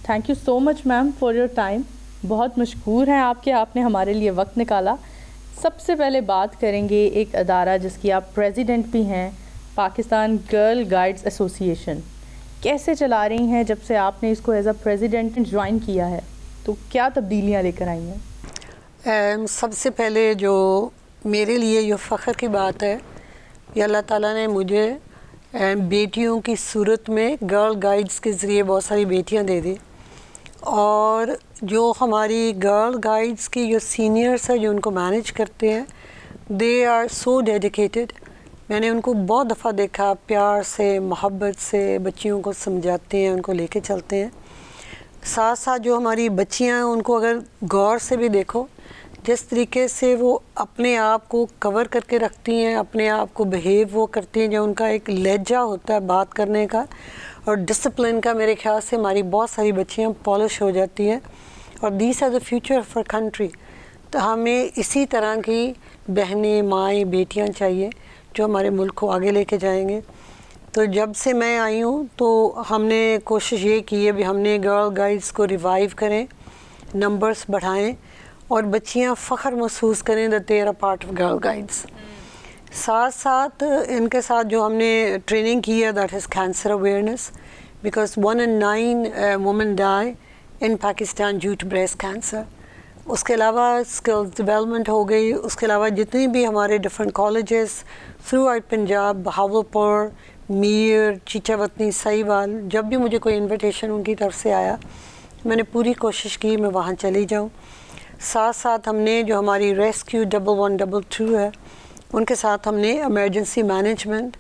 Thank you so much ma'am for your time. بہت مشکور ہیں آپ کہ آپ نے ہمارے لیے وقت نکالا. سب سے پہلے بات کریں گے ایک ادارہ جس کی آپ پریزیڈنٹ بھی ہیں, پاکستان گرل گائیڈز ایسوسی ایشن. کیسے چلا رہی ہیں جب سے آپ نے اس کو ایز اے پریزیڈنٹ جوائن کیا ہے, تو کیا تبدیلیاں لے کر آئی ہیں؟ سب سے پہلے جو میرے لیے جو فخر کی بات ہے کہ اللہ تعالیٰ نے مجھے بیٹیوں کی صورت میں گرل گائیڈز کے ذریعے بہت ساری بیٹیاں دے دی, اور جو ہماری گرل گائیڈز کی جو سینئرس ہیں جو ان کو مینیج کرتے ہیں, دے آر سو ڈیڈیکیٹڈ. میں نے ان کو بہت دفعہ دیکھا پیار سے محبت سے بچیوں کو سمجھاتے ہیں, ان کو لے کے چلتے ہیں. ساتھ ساتھ جو ہماری بچیاں ہیں ان کو اگر غور سے بھی دیکھو, جس طریقے سے وہ اپنے آپ کو کور کر کے رکھتی ہیں, اپنے آپ کو بیہیو وہ کرتی ہیں, جو ان کا ایک لہجہ ہوتا ہے بات کرنے کا اور ڈسپلن کا, میرے خیال سے ہماری بہت ساری بچیاں پالش ہو جاتی ہیں. اور these are the future of our country. تو ہمیں اسی طرح کی بہنیں مائیں بیٹیاں چاہیے جو ہمارے ملک کو آگے لے کے جائیں گے. تو جب سے میں آئی ہوں تو ہم نے کوشش یہ کی ہے بھی ہم نے گرل گائیڈز کو ریوائیو کریں, نمبرز بڑھائیں, اور بچیاں فخر محسوس کریں that they are a part of girl guides. ساتھ ساتھ ان کے ساتھ جو ہم نے ٹریننگ کی ہے that is cancer awareness, because 1 in 9 women die in Pakistan due to breast cancer. اس کے علاوہ اسکلز ڈیولپمنٹ ہو گئی. اس کے علاوہ جتنی بھی ہمارے different colleges throughout Punjab, Bahawalpur, میر, چیچا وطنی, سہیوال, جب بھی مجھے کوئی انویٹیشن ان کی طرف سے آیا میں نے پوری کوشش کی میں وہاں چلی جاؤں. ساتھ ساتھ ہم نے جو ہماری ریسکیو 1122 ہے ان کے ساتھ ہم نے ایمرجنسی مینجمنٹ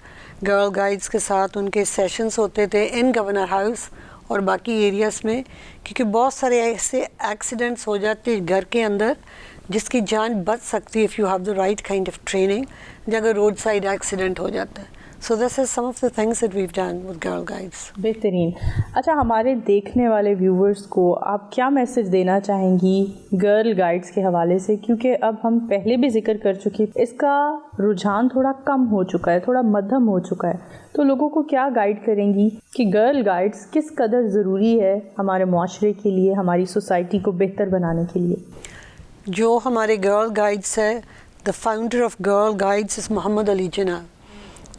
گرل گائیڈز کے ساتھ ان کے سیشنز ہوتے تھے ان گورنر ہاؤس اور باقی ایریاز میں, کیونکہ بہت سارے ایسے ایکسیڈنٹس ہو جاتے ہیں گھر کے اندر جس کی جان بچ سکتی ہے if you have the right kind of training, اگر روڈ سائڈ ایکسیڈنٹ ہو جاتا ہے. So this is some of the things that we've done with girl guides. بہترین. اچھا, ہمارے دیکھنے والے ویورز کو آپ کیا میسج دینا چاہیں گی گرل گائیڈس کے حوالے سے, کیونکہ اب ہم پہلے بھی ذکر کر چکے اس کا رجحان تھوڑا کم ہو چکا ہے, تھوڑا مدھم ہو چکا ہے, تو لوگوں کو کیا گائیڈ کریں گی کہ گرل گائیڈس کس قدر ضروری ہے ہمارے معاشرے کے لیے, ہماری سوسائٹی کو بہتر بنانے کے لیے؟ جو ہمارے گرل گائیڈس ہے, the founder of girl guides is Muhammad Ali Jinnah,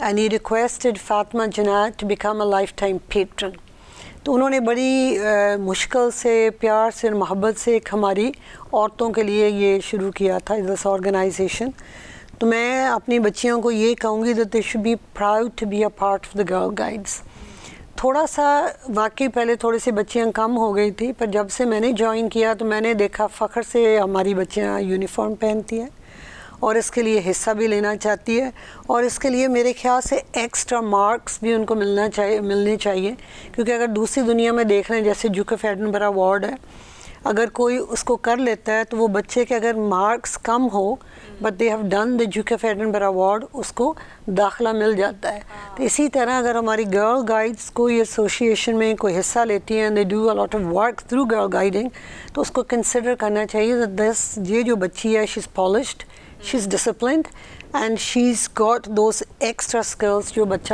and he requested Fatima Jinnah to become a lifetime patron. تو انہوں نے بڑی مشکل سے پیار سے محبت سے ایک ہماری عورتوں کے لیے یہ شروع کیا تھا دس آرگنائزیشن. تو میں اپنی بچیوں کو یہ کہوں گی that they should be proud to be a part of the girl guides. تھوڑا سا واقعی پہلے تھوڑی سی بچیاں کم ہو گئی تھی, پر جب سے میں نے جوائن کیا تو میں نے دیکھا فخر سے ہماری بچیاں یونیفارم پہنتی ہیں اور اس کے لیے حصہ بھی لینا چاہتی ہے, اور اس کے لیے میرے خیال سے ایکسٹرا مارکس بھی ان کو ملنے چاہیے. کیونکہ اگر دوسری دنیا میں دیکھ رہے ہیں جیسے جوکف ایڈنبرا اوارڈ ہے, اگر کوئی اس کو کر لیتا ہے تو وہ بچے کے اگر مارکس کم ہو but they have done the Duke of Edinburgh award, اس کو داخلہ مل جاتا ہے. تو اسی طرح اگر ہماری گرل گائیڈس کوئی ایسوسیشن میں کوئی حصہ لیتی ہیں, they do a lot of work through girl guiding, تو اس کو کنسیڈر کرنا چاہیے دس یہ جو بچی ہے she is polished, she is disciplined and she has got those extra skills جو بچہ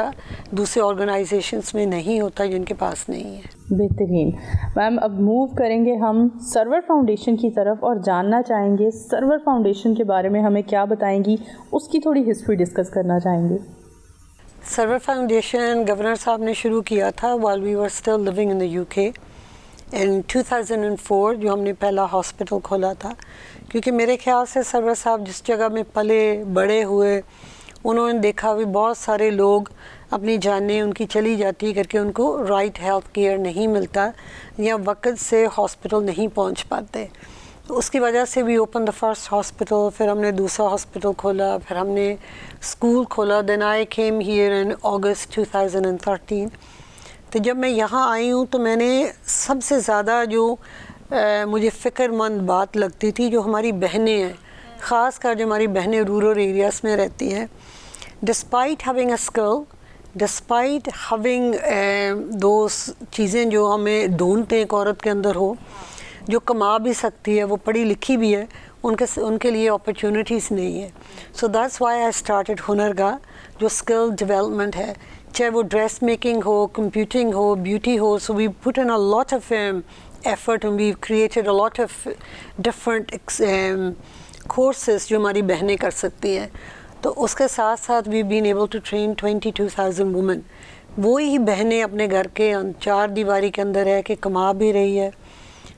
دوسرے آرگنائزیشنس میں نہیں ہوتا, جن کے پاس نہیں ہے. بہترین. میم اب موو کریں گے ہم سرور فاؤنڈیشن کی طرف اور جاننا چاہیں گے سرور فاؤنڈیشن کے بارے میں ہمیں کیا بتائیں گی, اس کی تھوڑی ہسٹری ڈسکس کرنا چاہیں گے. سرور فاؤنڈیشن گورنر صاحب نے شروع کیا تھا while we were still living in the UK in 2004, جو ہم نے پہلا ہاسپٹل کھولا تھا. کیونکہ میرے خیال سے سرور صاحب جس جگہ میں پلے بڑے ہوئے, انہوں نے دیکھا بھی بہت سارے لوگ اپنی جانیں ان کی چلی جاتی کر کے ان کو رائٹ ہیلتھ کیئر نہیں ملتا یا وقت سے ہاسپٹل نہیں پہنچ پاتے. تو اس کی وجہ سے بھی اوپن دا فرسٹ ہاسپٹل, پھر ہم نے دوسرا ہاسپٹل کھولا, پھر ہم نے اسکول کھولا. دین آئی کیم ہیئر ان اگست 2013. تو جب میں یہاں آئی ہوں تو میں نے سب سے زیادہ جو مجھے فکر مند بات لگتی تھی جو ہماری بہنیں ہیں, خاص کر جو ہماری بہنیں رورل ایریاز میں رہتی ہیں, despite having a skill, despite having those چیزیں جو ہمیں ڈھونڈتے ہیں ایک عورت کے اندر ہو, جو کما بھی سکتی ہے, وہ پڑھی لکھی بھی ہے, ان کے لیے اپرچونیٹیز نہیں ہے. So that's why I started Hunargah, جو اسکل ڈیولپمنٹ ہے, چاہے وہ ڈریس میکنگ ہو, کمپیوٹنگ ہو, بیوٹی ہو. So we put in a lot of effort and we've created a lot of different courses جو ہماری بہنیں کر سکتی ہیں. تو اس کے ساتھ ساتھ we've been able to train 22,000 women. وہی بہنیں اپنے گھر کے چار دیواری کے اندر ہے کہ کما بھی رہی ہے,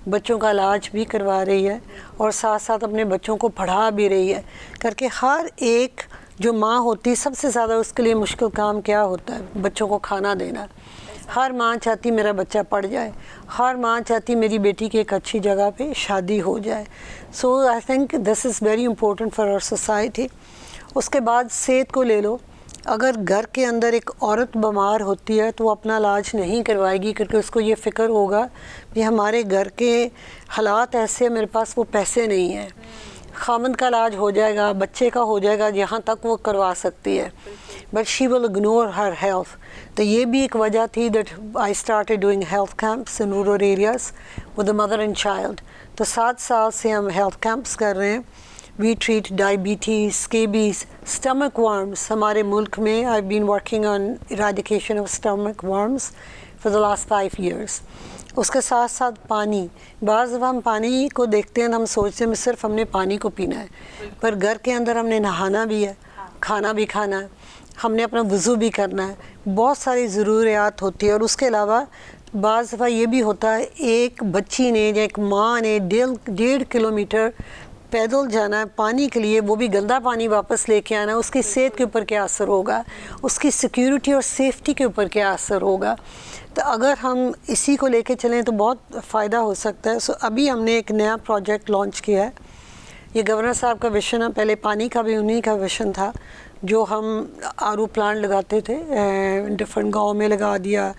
بچوں کا علاج بھی کروا رہی ہے, اور ساتھ ساتھ اپنے بچوں کو پڑھا بھی رہی ہے کر کے. ہر ایک جو ماں ہوتی سب سے زیادہ اس کے لیے مشکل کام کیا ہوتا ہے؟ بچوں کو کھانا دینا. ہر ماں چاہتی میرا بچہ پڑھ جائے, ہر ماں چاہتی میری بیٹی کی ایک اچھی جگہ پہ شادی ہو جائے. So I think this is very important for our society. اس کے بعد صحت کو لے لو. اگر گھر کے اندر ایک عورت بیمار ہوتی ہے تو وہ اپنا علاج نہیں کروائے گی کیونکہ اس کو یہ فکر ہوگا کہ ہمارے گھر کے حالات ایسے ہیں, میرے پاس وہ پیسے نہیں ہیں. خامند کا علاج ہو جائے گا, بچے کا ہو جائے گا, یہاں تک وہ کروا سکتی ہے, but she will ignore her health. تو یہ بھی ایک وجہ تھی that I started doing health camps in rural areas with a mother and child. تو 7 سال سے ہم ہیلتھ کیمپس کر رہے ہیں. We treat diabetes, scabies, stomach worms. ہمارے ملک میں I been working on eradication of stomach worms for the last 5 years. اس کے ساتھ ساتھ پانی. بعض دفعہ ہم پانی کو دیکھتے ہیں ہم سوچتے ہیں صرف ہم نے پانی کو پینا ہے, پر گھر کے اندر ہم نے نہانا بھی ہے, کھانا بھی کھانا ہے, ہم نے اپنا وضو بھی کرنا ہے. بہت ساری ضروریات ہوتی ہے. اور اس کے علاوہ بعض دفعہ یہ بھی ہوتا ہے ایک بچی نے یا ایک ماں نے 1.5 کلومیٹر پیدل جانا ہے پانی کے لیے, وہ بھی گندا پانی واپس لے کے آنا ہے. اس کی صحت کے اوپر کیا اثر ہوگا, اس کی سیکیورٹی اور سیفٹی کے اوپر کیا اثر ہوگا. تو اگر ہم اسی کو لے کے چلیں تو بہت فائدہ ہو سکتا ہے. سو ابھی ہم نے ایک نیا پروجیکٹ لانچ کیا ہے. یہ گورنر صاحب کا ویژن ہے, پہلے پانی کا بھی انہی کا ویژن تھا, جو ہم آر او پلانٹ لگاتے تھے ڈفرینٹ گاؤں میں لگا دیا.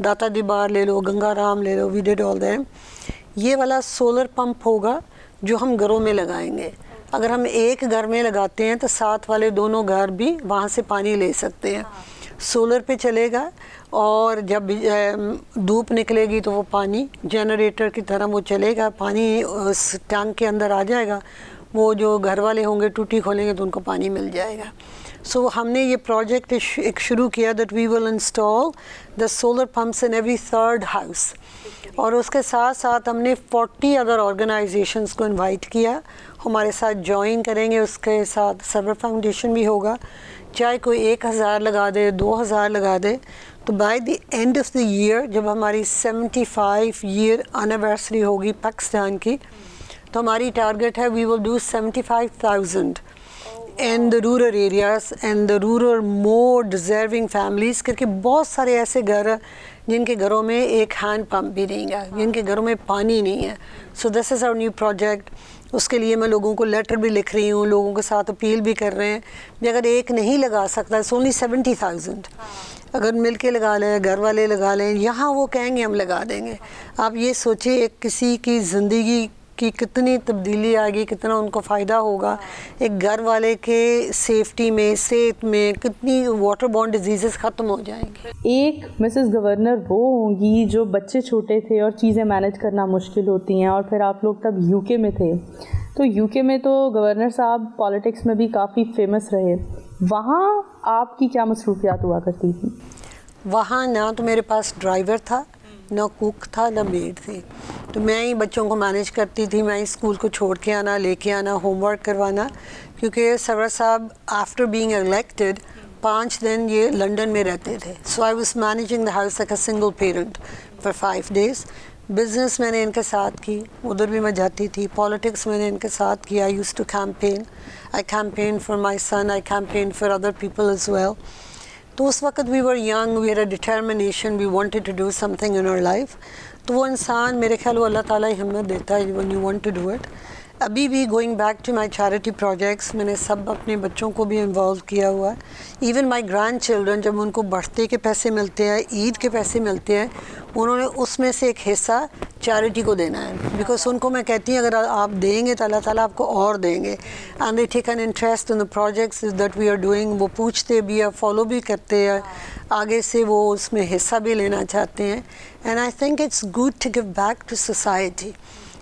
داتا دیبار لے لو, گنگا رام لے لو, وی ڈیڈ آل دیم. یہ والا سولر پمپ ہوگا جو ہم گھروں میں لگائیں گے. اگر ہم ایک گھر میں لگاتے ہیں تو ساتھ والے دونوں گھر بھی وہاں سے پانی لے سکتے ہیں. سولر پہ چلے گا, اور جب دھوپ نکلے گی تو وہ پانی جنریٹر کی طرح وہ چلے گا, پانی اس ٹینک کے اندر آ جائے گا. وہ جو گھر والے ہوں گے ٹوٹی کھولیں گے تو ان کو پانی مل جائے گا. سو ہم نے یہ پروجیکٹ ایک شروع کیا that we will install the solar pumps in every 3rd house. اور اس کے ساتھ ساتھ ہم نے 40 ادر آرگنائزیشنس کو انوائٹ کیا, ہمارے ساتھ جوائن کریں گے. اس کے ساتھ سرور فاؤنڈیشن بھی ہوگا. چاہے کوئی 1,000 لگا دے, 2,000 لگا دے, تو by the end of the year جب ہماری 75 ایئر اینیورسری ہوگی پاکستان کی, تو ہماری ٹارگیٹ ہے وی will do 75,000 in the rural areas and the rural more deserving families. کیونکہ بہت سارے ایسے گھر ہیں جن کے گھروں میں ایک ہینڈ پمپ بھی نہیں ہے, جن کے گھروں میں پانی نہیں ہے. So this is our new project. اس کے لیے میں لوگوں کو لیٹر بھی لکھ رہی ہوں, لوگوں کے ساتھ اپیل بھی کر رہے ہیں کہ اگر ایک نہیں لگا سکتا it's only 70,000. اگر مل کے لگا لیں, گھر والے لگا لیں, یہاں وہ کہیں گے ہم لگا دیں گے. آپ یہ سوچیں ایک کسی کی زندگی کی کتنی تبدیلی آئے گی, کتنا ان کو فائدہ ہوگا. ایک گھر والے کے سیفٹی میں, صحت میں کتنی واٹر بورن ڈیزیزز ختم ہو جائیں گے. ایک مسز گورنر وہ ہوں گی جو بچے چھوٹے تھے اور چیزیں مینیج کرنا مشکل ہوتی ہیں, اور پھر آپ لوگ تب یو کے میں تھے, تو یو کے میں تو گورنر صاحب پالیٹکس میں بھی کافی فیمس رہے. وہاں آپ کی کیا مصروفیات ہوا کرتی تھیں؟ وہاں نہ تو میرے پاس ڈرائیور تھا, نہ کوک تھا, نہ میڈ تھی. تو میں ہی بچوں کو مینیج کرتی تھی. میں ہی اسکول کو چھوڑ کے آنا, لے کے آنا, ہوم ورک کروانا. کیونکہ سرور صاحب آفٹر بینگ الیکٹڈ 5 دن یہ لنڈن میں رہتے تھے. So I was managing the house like a single parent for 5 days. Business میں نے ان کے ساتھ کی, ادھر بھی میں جاتی تھی. پالیٹکس میں نے ان کے ساتھ کیا. I used to campaign. I campaign for my son, I campaign for other people as well. تو اس وقت we were young, we had a determination, we wanted to do something in our life. تو وہ انسان میرے خیال وہ اللہ تعالیٰ ہی ہمت دیتا ہے when you want to do it. ابھی بھی going back to my charity projects, میں نے سب اپنے بچوں کو بھی انوالو کیا ہوا ہے. ایون مائی گرینڈ چلڈرن, جب ان کو برتھ ڈے کے پیسے ملتے ہیں, عید کے پیسے ملتے ہیں, انہوں نے اس میں سے ایک حصہ چیریٹی کو دینا ہے. بیکاز ان کو میں کہتی ہوں اگر آپ دیں گے تو اللہ تعالیٰ آپ کو اور دیں گے. And they take an interest in the projects that we are doing. وہ پوچھتے بھی ہیں, فالو بھی کرتے ہیں, آگے سے وہ اس میں حصہ بھی لینا چاہتے ہیں. And I think it's good to give back to society.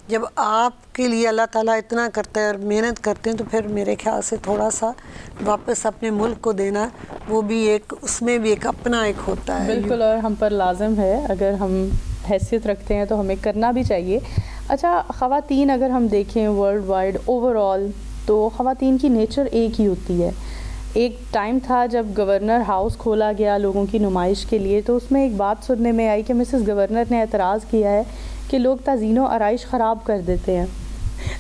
جب آپ کے لیے اللہ تعالیٰ اتنا کرتا ہے اور محنت کرتے ہیں, تو پھر میرے خیال سے تھوڑا سا واپس اپنے ملک کو دینا, وہ بھی ایک, اس میں بھی ایک اپنا ایک ہوتا ہے. بالکل, اور ہم پر لازم ہے. اگر ہم حیثیت رکھتے ہیں تو ہمیں کرنا بھی چاہیے. اچھا خواتین اگر ہم دیکھیں ورلڈ وائڈ اوور آل تو خواتین کی نیچر ایک ہی ہوتی ہے. ایک ٹائم تھا جب گورنر ہاؤس کھولا گیا لوگوں کی نمائش کے لیے تو اس میں ایک بات سننے میں آئی کہ مسز گورنر نے اعتراض کیا ہے کہ لوگ تزئین و آرائش خراب کر دیتے ہیں.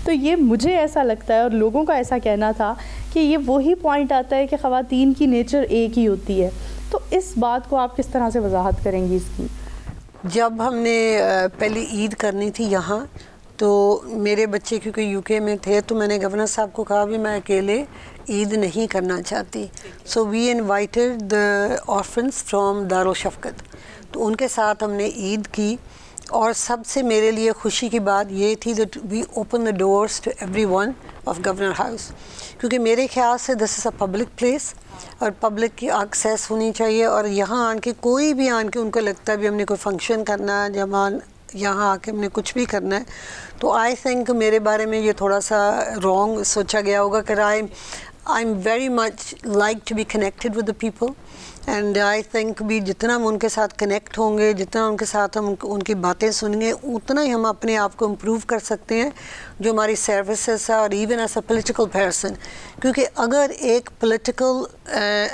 تو یہ مجھے ایسا لگتا ہے اور لوگوں کا ایسا کہنا تھا کہ یہ وہی پوائنٹ آتا ہے کہ خواتین کی نیچر ایک ہی ہوتی ہے. تو اس بات کو آپ کس طرح سے وضاحت کریں گی اس کی؟ جب ہم نے پہلی عید کرنی تھی یہاں تو میرے بچے کیونکہ یو کے میں تھے تو میں نے گورنر صاحب کو کہا بھی میں اکیلے عید نہیں کرنا چاہتی. سو وی انوائٹیڈ دا آرفنس فرام دارالشفقت. تو ان کے ساتھ ہم نے عید کی اور سب سے میرے لیے خوشی کی بات یہ تھی that we open the doors to every one of governor house کیونکہ میرے خیال سے this is a public place اور پبلک کی ایکسیس ہونی چاہیے. اور یہاں آن کے کوئی بھی آن کے ان کو لگتا ہے بھی ہم نے کوئی فنکشن کرنا ہے جب یہاں آ کے ہم نے کچھ بھی کرنا ہے تو آئی تھنک میرے بارے میں یہ تھوڑا سا رانگ سوچا گیا ہوگا کہ I am very much like to be connected with the people and I think بھی جتنا ہم ان کے ساتھ کنیکٹ ہوں گے جتنا ان کے ساتھ ہم ان کی باتیں سنیں گے اتنا ہی ہم اپنے آپ کو امپروو کر سکتے ہیں جو ہماری سروسز ہے اور even as a political person. کیونکہ اگر ایک پولیٹیکل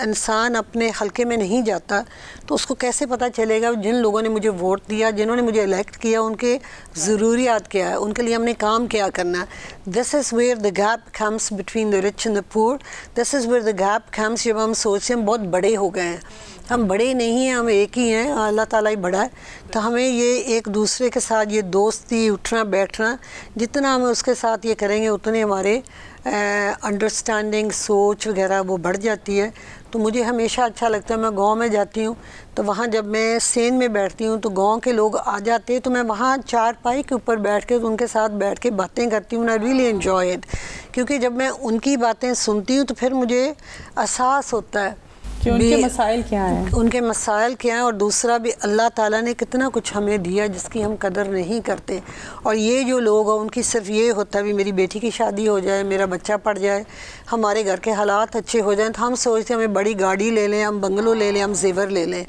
انسان اپنے حلقے میں نہیں جاتا تو اس کو کیسے پتہ چلے گا جن لوگوں نے مجھے ووٹ دیا جنہوں نے مجھے الیکٹ کیا ان کے ضروریات کیا ہے ان کے لیے ہم نے کام کیا کرنا ہے. This is where the gap comes between the rich and the poor. This is where the gap کمس جب ہم سوچتے ہیں ہم بہت بڑے ہو گئے ہیں. ہم بڑے نہیں ہیں ہم ایک ہی ہیں اللہ تعالیٰ ہی بڑا ہے. تو ہمیں یہ ایک دوسرے کے ساتھ یہ دوستی اٹھنا بیٹھنا جتنا ہم اس کے ساتھ یہ کریں گے اتنے ہمارے انڈرسٹینڈنگ سوچ وغیرہ وہ بڑھ جاتی ہے. تو مجھے ہمیشہ اچھا لگتا ہے میں گاؤں میں جاتی ہوں تو وہاں جب میں سین میں بیٹھتی ہوں تو گاؤں کے لوگ آ جاتے تو میں وہاں چارپائی کے اوپر بیٹھ کے ان کے ساتھ بیٹھ کے باتیں کرتی ہوں. آئی ریئلی انجوائے اٹ کیونکہ جب میں ان کی باتیں سنتی ہوں تو پھر مجھے احساس ہوتا ہے کہ ان کے مسائل کیا ہیں ان کے مسائل کیا ہیں اور دوسرا بھی اللہ تعالیٰ نے کتنا کچھ ہمیں دیا جس کی ہم قدر نہیں کرتے. اور یہ جو لوگ ہیں ان کی صرف یہ ہوتا ہے بھی میری بیٹی کی شادی ہو جائے میرا بچہ پڑھ جائے ہمارے گھر کے حالات اچھے ہو جائیں تو ہم سوچتے ہیں ہمیں بڑی گاڑی لے لیں ہم بنگلو لے لیں ہم زیور لے لیں.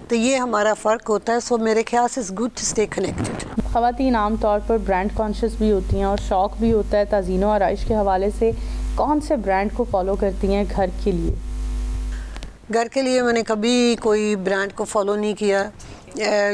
تو یہ ہمارا فرق ہوتا ہے. سو میرے خیال سے it's good to stay connected. خواتین عام طور پر برانڈ کانشیس بھی ہوتی ہیں اور شوق بھی ہوتا ہے تزئین و آرائش کے حوالے سے. کون سے برانڈ کو فالو کرتی ہیں گھر کے لیے؟ گھر کے لیے میں نے کبھی کوئی برانڈ کو فالو نہیں کیا.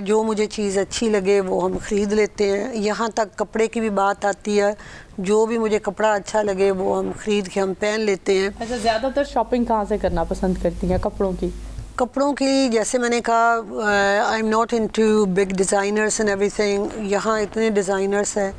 جو مجھے چیز اچھی لگے وہ ہم خرید لیتے ہیں. یہاں تک کپڑے کی بھی بات آتی ہے جو بھی مجھے کپڑا اچھا لگے وہ ہم خرید کے ہم پہن لیتے ہیں. اچھا زیادہ تر شاپنگ کہاں سے کرنا پسند کرتی ہیں کپڑوں کی؟ کپڑوں کی جیسے میں نے کہا I am not into big designers and every thing. یہاں اتنے ڈیزائنرس ہیں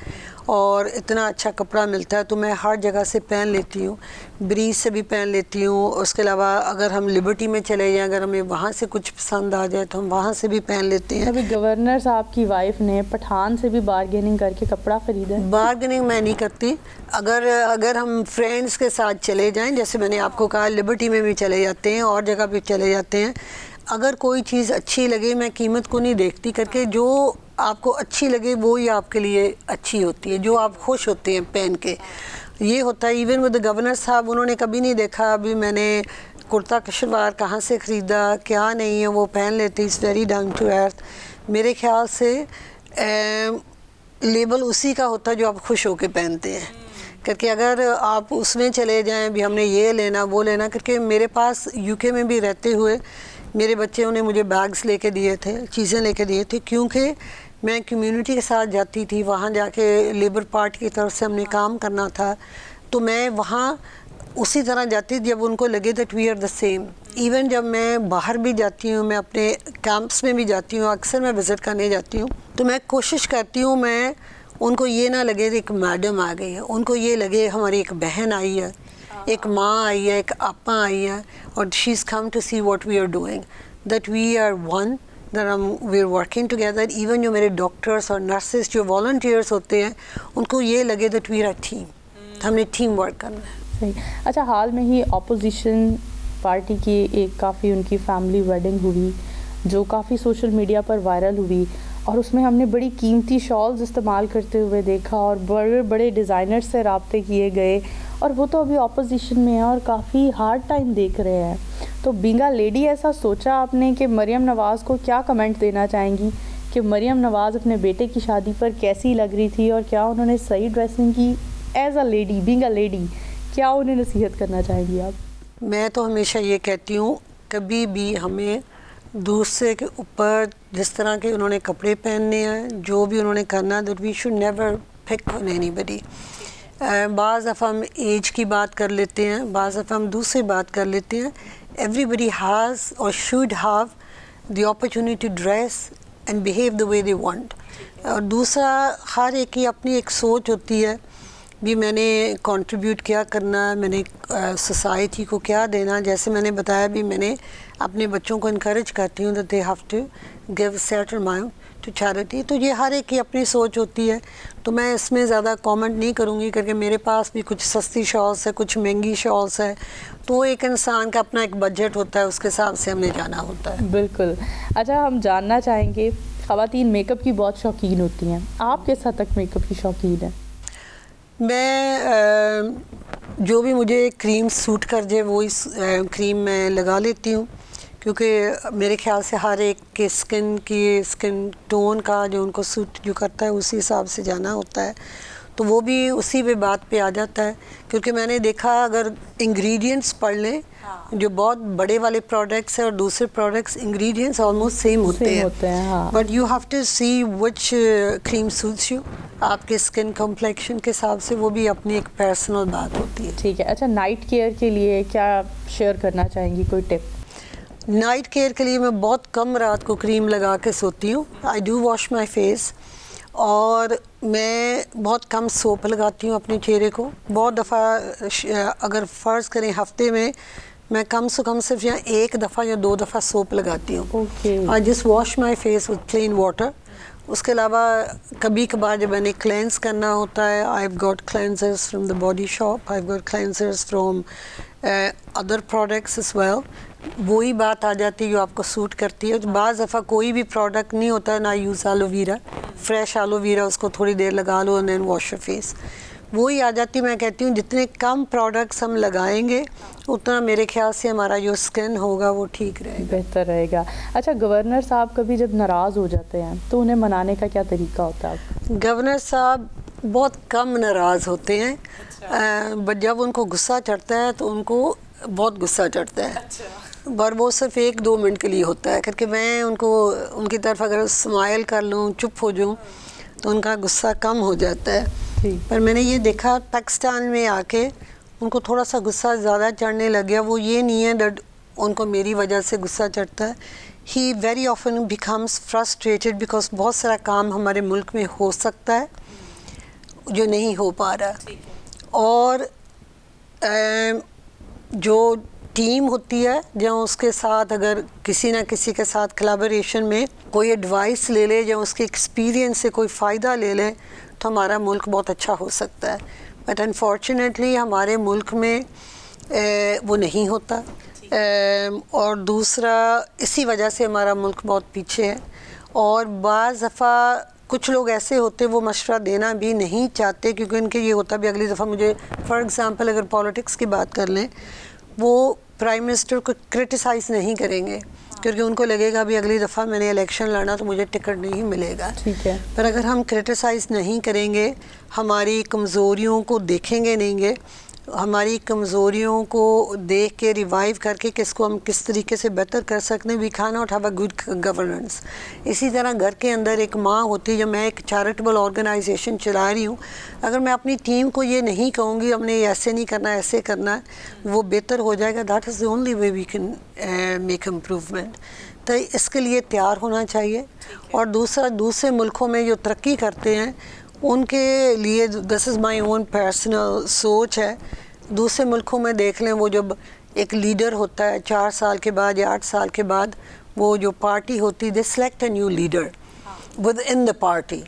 اور اتنا اچھا کپڑا ملتا ہے تو میں ہر جگہ سے پہن لیتی ہوں. بریز سے بھی پہن لیتی ہوں. اس کے علاوہ اگر ہم لبرٹی میں چلے جائیں اگر ہمیں وہاں سے کچھ پسند آ جائے تو ہم وہاں سے بھی پہن لیتے ہیں. ابھی گورنر صاحب کی وائف نے پٹھان سے بھی بارگیننگ کر کے کپڑا خریدا ہے. بارگیننگ میں نہیں کرتی. اگر ہم فرینڈس کے ساتھ چلے جائیں جیسے میں نے آپ کو کہا لبرٹی میں بھی چلے جاتے ہیں اور جگہ پہ چلے جاتے ہیں اگر کوئی چیز اچھی لگے میں قیمت کو نہیں دیکھتی کر کے جو آپ کو اچھی لگے وہی آپ کے لیے اچھی ہوتی ہے جو آپ خوش ہوتے ہیں پہن کے. یہ ہوتا ہے ایون ود گورنر صاحب انہوں نے کبھی نہیں دیکھا ابھی میں نے کرتا شلوار کہاں سے خریدا کیا نہیں ہے وہ پہن لیتے. It's very down to earth. میرے خیال سے لیبل اسی کا ہوتا ہے جو آپ خوش ہو کے پہنتے ہیں کر کے. اگر آپ اس میں چلے جائیں بھی ہم نے یہ لینا وہ لینا کر کے. میرے پاس یو کے میں بھی رہتے ہوئے میرے بچوں نے مجھے بیگز لے کے دیے تھے چیزیں لے کے دیے تھے کیونکہ میں کمیونٹی کے ساتھ جاتی تھی. وہاں جا کے لیبر پارٹی کی طرف سے ہم نے کام کرنا تھا تو میں وہاں اسی طرح جاتی جب ان کو لگے that we are the same. Even جب میں باہر بھی جاتی ہوں میں اپنے کیمپس میں بھی جاتی ہوں اکثر میں وزٹ کرنے جاتی ہوں تو میں کوشش کرتی ہوں میں ان کو یہ نہ لگے ایک میڈم آ گئی ہے ان کو یہ لگے ہماری ایک بہن آئی ہے ایک ماں آئی ہے ایک آپا آئی ہے اور she is come to see what we are doing that we are one we are working together. Even جو میرے ڈاکٹرس اور نرسز جو والنٹیئرس ہوتے ہیں ان کو یہ لگے دیٹ وی آر ٹیم. ہم نے ٹیم ورک کرنا ہے. صحیح. اچھا حال میں ہی اپوزیشن پارٹی کی ایک کافی ان کی فیملی ویڈنگ ہوئی جو کافی سوشل میڈیا پر وائرل ہوئی اور اس میں ہم نے بڑی قیمتی شالز استعمال کرتے ہوئے دیکھا اور بڑے بڑے ڈیزائنر سے رابطے کیے گئے اور وہ تو ابھی اپوزیشن میں ہیں اور کافی ہارڈ ٹائم دیکھ رہے ہیں. تو بینگ اے لیڈی ایسا سوچا آپ نے کہ مریم نواز کو کیا کمنٹ دینا چاہیں گی کہ مریم نواز اپنے بیٹے کی شادی پر کیسی لگ رہی تھی اور کیا انہوں نے صحیح ڈریسنگ کی؟ As a lady, being a lady, کیا انہیں نصیحت کرنا چاہیں گی آپ؟ میں تو ہمیشہ یہ کہتی ہوں کبھی بھی ہمیں دوسرے کے اوپر جس طرح کے انہوں نے کپڑے پہننے ہیں، جو بھی انہوں نے کرنا، that we should never pick on anybody. بعض دفعہ ہم ایج کی بات کر لیتے ہیں، بعض دفعہ ہم دوسری بات کر لیتے ہیں. Everybody has or should have the opportunity to dress and behave the way they want. اور دوسرا، ہر ایک کی اپنی ایک سوچ ہوتی ہے بھی میں نے کنٹریبیوٹ کیا کرنا، میں نے سوسائٹی کو کیا دینا. جیسے میں نے بتایا بھی میں نے اپنے بچوں کو انکریج کرتی ہوں that they have to give a certain amount to charity. تو یہ ہر ایک کی اپنی سوچ ہوتی ہے، تو میں اس میں زیادہ کامنٹ نہیں کروں گی کیونکہ میرے پاس بھی کچھ سستی شالس ہے، کچھ مہنگی شالس ہے. تو ایک انسان کا اپنا ایک بجٹ ہوتا ہے، اس کے حساب سے ہم نے جانا ہوتا ہے. بالکل. اچھا، ہم جاننا چاہیں گے، خواتین میک اپ کی بہت شوقین ہوتی ہیں، آپ کس حد تک میک اپ کی شوقین ہیں؟ میں جو بھی مجھے کریم سوٹ کر جائے وہی کریم میں لگا لیتی ہوں، کیونکہ میرے خیال سے ہر ایک کے اسکن ٹون کا جو ان کو سوٹ جو کرتا ہے اسی حساب سے جانا ہوتا ہے. تو وہ بھی اسی پہ بات پہ آ جاتا ہے، کیونکہ میں نے دیکھا اگر انگریڈینٹس پڑھ لیں جو بہت بڑے والے پروڈکٹس ہیں اور دوسرے پروڈکٹس، انگریڈینٹس آلموسٹ سیم ہوتے ہیں، but you have to see which cream suits you. آپ کے اسکن کمپلیکشن کے حساب سے وہ بھی اپنی ایک پرسنل بات ہوتی ہے. ٹھیک ہے. اچھا، نائٹ کیئر کے لیے کیا شیئر کرنا چاہیں گی، کوئی ٹپ؟ نائٹ کیئر کے لیے میں بہت کم رات کو کریم لگا کے سوتی ہوں. I do wash my face, اور میں بہت کم سوپ لگاتی ہوں اپنے چہرے کو. بہت دفعہ اگر فرض کریں ہفتے میں کم سے کم صرف یا ایک دفعہ یا 2 دفعہ سوپ لگاتی ہوں. I just wash my face with plain water. اس کے علاوہ کبھی کبھار جب میں نے کلینز کرنا ہوتا ہے، I have got cleansers from the Body Shop, I have got cleansers from other products as well. وہی بات آ جاتی ہے جو آپ کو سوٹ کرتی ہے. بعض دفعہ کوئی بھی پروڈکٹ نہیں ہوتا ہے، نہ use aloe vera, fresh aloe vera, اس کو تھوڑی دیر لگا لو and then wash your face. وہی آ جاتی. میں کہتی ہوں جتنے کم پروڈکٹس ہم لگائیں گے اتنا میرے خیال سے ہمارا جو اسکن ہوگا وہ ٹھیک رہے گا، بہتر رہے گا. اچھا، گورنر صاحب کبھی جب ناراض ہو جاتے ہیں تو انہیں منانے کا کیا طریقہ ہوتا ہے؟ گورنر صاحب بہت کم ناراض ہوتے ہیں، بٹ جب ان کو غصہ چڑھتا ہے تو ان کو بہت غصہ چڑھتا ہے، اور وہ صرف 1-2 منٹ کے لیے ہوتا ہے. کیونکہ میں ان کی طرف اگر اسمائل کر لوں، چپ ہو جاؤں، تو ان کا غصہ کم ہو جاتا ہے. پر میں نے یہ دیکھا پاکستان میں آ کے ان کو تھوڑا سا غصہ زیادہ چڑھنے لگ گیا. وہ یہ نہیں ہے دیٹ ان کو میری وجہ سے غصہ چڑھتا ہے. He very often becomes frustrated because بہت سارا کام ہمارے ملک میں ہو سکتا ہے جو نہیں ہو پا رہا. اور جو ٹیم ہوتی ہے جہاں اس کے ساتھ اگر کسی نہ کسی کے ساتھ کلیبوریشن میں کوئی ایڈوائس لے لے یا اس کے ایکسپیرینس سے کوئی فائدہ لے لے تو ہمارا ملک بہت اچھا ہو سکتا ہے. بٹ انفارچونیٹلی ہمارے ملک میں وہ نہیں ہوتا. اور دوسرا، اسی وجہ سے ہمارا ملک بہت پیچھے ہے. اور بعض دفعہ کچھ لوگ ایسے ہوتے وہ مشورہ دینا بھی نہیں چاہتے، کیونکہ ان کے یہ ہوتا بھی اگلی دفعہ مجھے، فار ایگزامپل اگر پالیٹکس کی بات کر لیں، وہ پرائم منسٹر کو کرٹیسائز نہیں کریں گے کیونکہ ان کو لگے گا بھی اگلی دفعہ میں نے الیکشن لڑنا تو مجھے ٹکٹ نہیں ملے گا. ٹھیک ہے. پر اگر ہم کرٹیسائز نہیں کریں گے، ہماری کمزوریوں کو دیکھیں گے نہیں گے، ہماری کمزوریوں کو دیکھ کے ریوائیو کر کے کس کو ہم کس طریقے سے بہتر کر سکتے ہیں، we can not have a good governance. اسی طرح گھر کے اندر ایک ماں ہوتی ہے، جو میں ایک چیریٹیبل آرگنائزیشن چلا رہی ہوں، اگر میں اپنی ٹیم کو یہ نہیں کہوں گی ہم نے ایسے نہیں کرنا ایسے کرنا ہے، وہ بہتر ہو جائے گا. That is the only way we can make improvement. تو اس کے لیے تیار ہونا چاہیے. اور دوسرے ملکوں میں جو ترقی کرتے ہیں ان کے لیے، دس از مائی اون پرسنل سوچ ہے، دوسرے ملکوں میں دیکھ لیں وہ جب ایک لیڈر ہوتا ہے 4 سال کے بعد یا 8 سال کے بعد وہ جو پارٹی ہوتی they select a new leader within the party.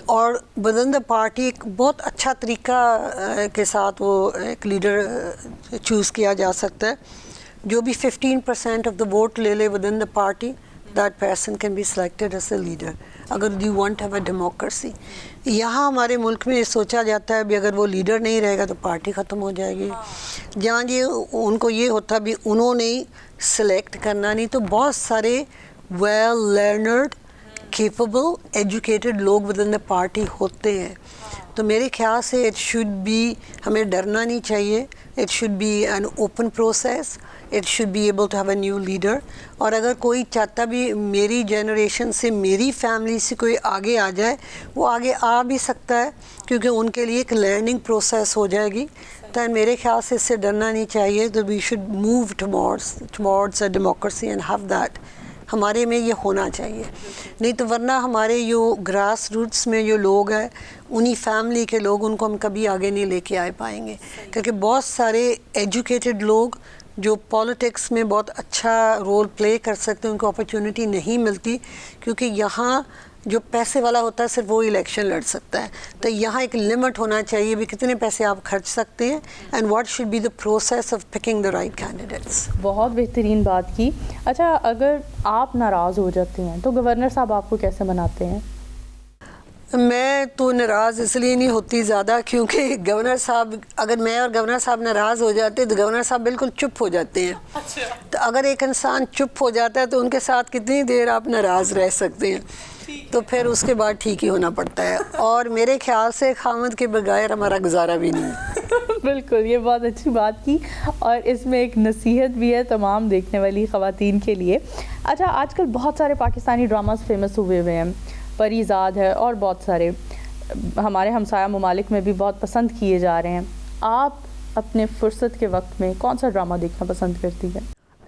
اور ود ان دا پارٹی ایک بہت اچھا طریقہ کے ساتھ وہ ایک لیڈر چوز کیا جا سکتا ہے. جو بھی 15% آف دا ووٹ لے لے within the party, that person can be selected as a leader. اگر you want have a democracy. یہاں ہمارے ملک میں سوچا جاتا ہے بھی اگر وہ لیڈر نہیں رہے گا تو پارٹی ختم ہو جائے گی. جہاں یہ ان کو یہ ہوتا بھی انہوں نے سلیکٹ کرنا نہیں، تو بہت سارے ویل لرنرڈ capable, educated لوگ within the party ہوتے ہیں. تو میرے خیال سے it should be, ہمیں ڈرنا نہیں چاہیے. It should be an open process. It should be able to have a new leader. اور اگر کوئی چاہتا بھی میری جنریشن سے, میری فیملی سے کوئی آگے آ جائے, وہ آگے آ بھی سکتا ہے, کیونکہ ان کے لیے ایک لرننگ پروسیس ہو جائے گی. تو میرے خیال سے اس سے ڈرنا نہیں چاہیے. تو we should move towards a democracy and have that. ہمارے میں یہ ہونا چاہیے. نہیں تو ورنہ ہمارے جو گراس روٹس میں جو لوگ ہیں, انہی فیملی کے لوگ, ان کو ہم کبھی آگے نہیں لے کے آ پائیں گے. کیونکہ بہت سارے ایجوکیٹڈ لوگ جو پالیٹکس میں بہت اچھا رول پلے کر سکتے ہیں, ان کو اپرچونٹی نہیں ملتی, کیونکہ یہاں جو پیسے والا ہوتا ہے صرف وہ الیکشن لڑ سکتا ہے. تو یہاں ایک لمٹ ہونا چاہیے بھی کتنے پیسے آپ خرچ سکتے ہیں, and what should be the process of picking the right candidates. بہت بہترین بات کی. اچھا, اگر آپ ناراض ہو جاتے ہیں تو گورنر صاحب آپ کو کیسے مناتے ہیں؟ میں تو ناراض اس لیے نہیں ہوتی زیادہ, کیونکہ گورنر صاحب, اگر میں اور گورنر صاحب ناراض ہو جاتے تو گورنر صاحب بالکل چپ ہو جاتے ہیں. تو اگر ایک انسان چپ ہو جاتا ہے تو ان کے ساتھ کتنی دیر آپ ناراض رہ سکتے ہیں؟ تو پھر اس کے بعد ٹھیک ہی ہونا پڑتا ہے. اور میرے خیال سے خامد کے بغیر ہمارا گزارا بھی نہیں. بالکل, یہ بہت اچھی بات کی, اور اس میں ایک نصیحت بھی ہے تمام دیکھنے والی خواتین کے لیے. اچھا, آج کل بہت سارے پاکستانی ڈراماز فیمس ہوئے ہیں, پری زاد ہے اور بہت سارے ہمارے ہمسایہ ممالک میں بھی بہت پسند کیے جا رہے ہیں. آپ اپنے فرصت کے وقت میں کون سا ڈرامہ دیکھنا پسند کرتی ہیں؟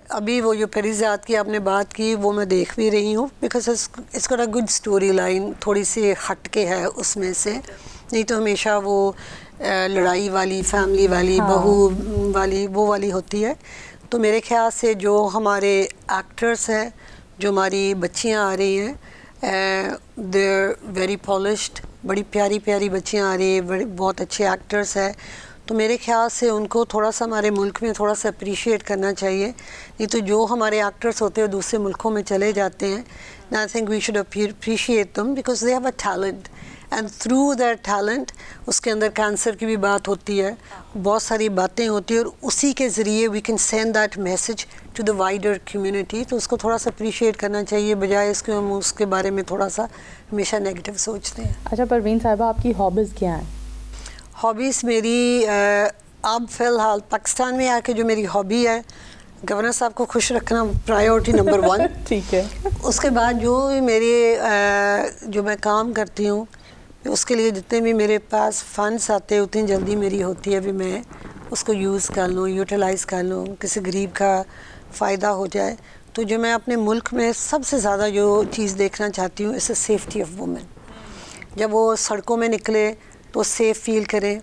ابھی وہ جو پری زاد کی آپ نے بات کی وہ میں دیکھ بھی رہی ہوں, بیکاز اس کا گڈ اسٹوری لائن تھوڑی سی ہٹ کے ہے اس میں سے. نہیں تو ہمیشہ وہ لڑائی والی, فیملی والی, بہو والی, وہ والی ہوتی ہے. تو میرے خیال سے جو ہمارے ایکٹرس ہیں, جو ہماری بچیاں آ رہی ہیں, they're very polished, بڑی پیاری پیاری بچیاں آ رہی ہیں, بہت اچھے ایکٹرس ہیں. تو میرے خیال سے ان کو تھوڑا سا ہمارے ملک میں تھوڑا سا اپریشیٹ کرنا چاہیے. نہیں تو جو ہمارے ایکٹرس ہوتے ہیں دوسرے ملکوں میں چلے جاتے ہیں. I think we should appreciate them because they have a talent, and through their talent اس کے اندر کینسر کی بھی بات ہوتی ہے, بہت ساری باتیں ہوتی ہیں, اور اسی کے ذریعے we can send that message to the wider community. تو اس کو تھوڑا سا اپریشیٹ کرنا چاہیے, بجائے اس کے ہم اس کے بارے میں تھوڑا سا ہمیشہ نیگیٹو سوچتے ہیں. اچھا پروین صاحبہ, آپ کی ہابیز کیا ہیں؟ ہابیز میری اب فی الحال پاکستان میں آ کے جو میری ہابی ہے, گورنر صاحب کو خوش رکھنا پرائیورٹی نمبر 1. ٹھیک ہے. اس کے بعد جو میرے جو میں کام کرتی ہوں, اس کے لیے جتنے بھی میرے پاس فنڈس آتے ہیں اتنی جلدی میری ہوتی ہے بھی میں اس کو یوز کر لوں, یوٹیلائز کر لوں, کسی غریب کا فائدہ ہو جائے. تو جو میں اپنے ملک میں سب سے زیادہ جو چیز دیکھنا چاہتی ہوں, اس سے سیفٹی آف وومن. جب وہ سڑکوں میں نکلے تو سیف فیل کریں,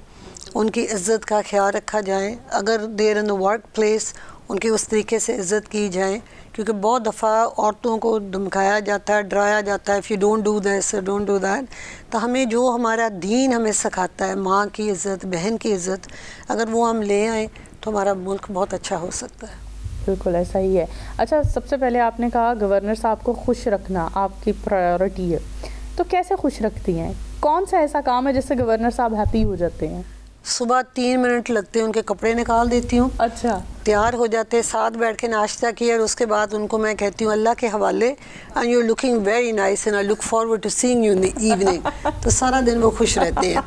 ان کی عزت کا خیال رکھا جائے. اگر دیر ان دا ورک پلیس ان کی اس طریقے سے عزت کی جائے, کیونکہ بہت دفعہ عورتوں کو دھمکایا جاتا ہے, ڈرایا جاتا ہے, if you don't do this, don't do that. تو ہمیں جو ہمارا دین ہمیں سکھاتا ہے, ماں کی عزت, بہن کی عزت, اگر وہ ہم لے آئیں تو ہمارا ملک بہت اچھا ہو سکتا ہے. بالکل ایسا ہی ہے. اچھا, سب سے پہلے آپ نے کہا گورنر صاحب کو خوش رکھنا آپ کی پرائیورٹی ہے, تو کیسے خوش رکھتی ہیں؟ کون سا ایسا کام ہے جس سے گورنر صاحب ہیپی ہو جاتے ہیں؟ صبح 3 منٹ لگتے ہیں, ان کے کپڑے نکال دیتی ہوں. اچھا. تیار ہو جاتے, ساتھ بیٹھ کے ناشتہ کیا, اور اس کے بعد ان کو میں کہتی ہوں اللہ کے حوالے, and you are looking very nice and I look forward to seeing you in the evening. تو سارا دن وہ خوش رہتے ہیں.